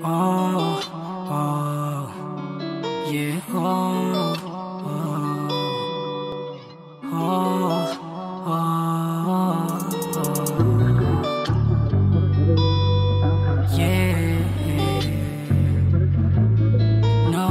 Oh, oh, yeah, oh, oh, oh, yeah, no,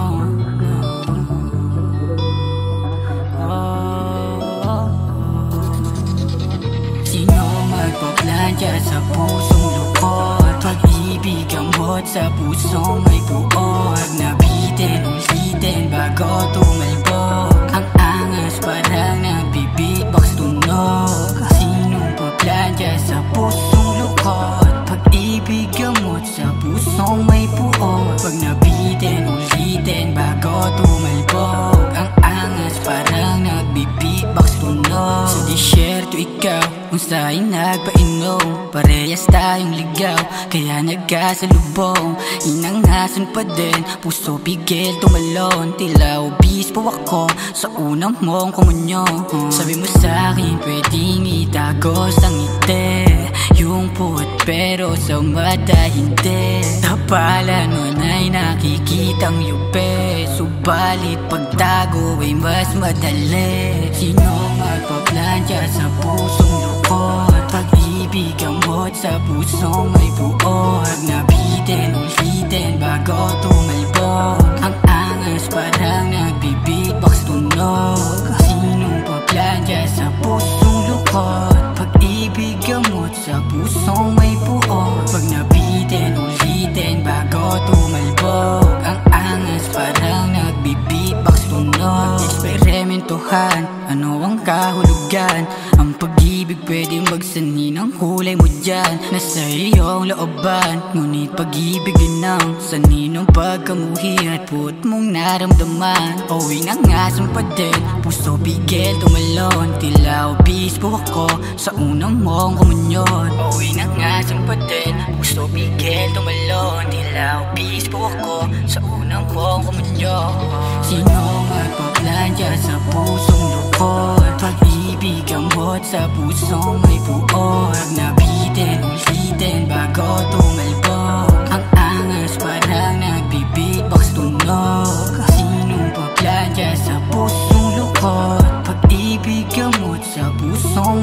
sino magpaplantya sa pusong lukot? Pag-ibig ang buhat sa pusong may buod. Nabitin, ulitin bago tumalbog. Ang angas parang nagbi-beatbox tunog. Sinong paplantya sa pusong lukot? Pag-ibig ang buhat sa pusong may buod. Pag nabitin, ulitin bago tumalbog. Ang angas parang nagbi-beatbox tunog. Sa disyerto ikaw, kung sa'yo nagpainom, parehas tayong ligaw, kaya nagkasalubong. Inangasan pa din, puso pigil tumalon. Tila obispo ako sa unang mong komunyon. Sabi mo sa'kin pwedeng itagos ang ngiti, yung puwat pero sa mata hindi. Tapalan mo na'y nakikitang yupe, subalit pagtago ay mas madali. Sino magpaplantya sa pusong lukot? Pag-ibig ang buhat sa pusong may buod. Nabitin, ulitin bago tumalbog. Ang angas parang nagbi-beatbox tunog. Sinong paplantya sa pusong lukot? Pag-ibig ang buhat sa pusong may buod. Pag nabitin, ulitin bago tumalbog. Ang angas parang nagbi-beatbox tunog. Eksperimentuhan, ano ang kahulugan? Ang pag-ibig pwedeng magsani ng kulay mo dyan. Nasa iyong looban, ngunit pag-ibig din ang sani ng pagkamuhi at puot mong naramdaman. O inangasan pa din, puso pigil tumalon. Tila obispo ako sa unang mong komunyon. O inangasan pa din, puso pigil tumalon. Tila obispo ako sa unang mong komunyon. Sino magpaplantya sa pusong lukot? Pag-ibig ang buhat sa pusong may buod. Nabitin, ulitin bago tumalbog. Ang angas parang nagbi-beatbox tunog. Sinong paplantya sa pusong lukot? Pag-ibig ang buhat sa pusong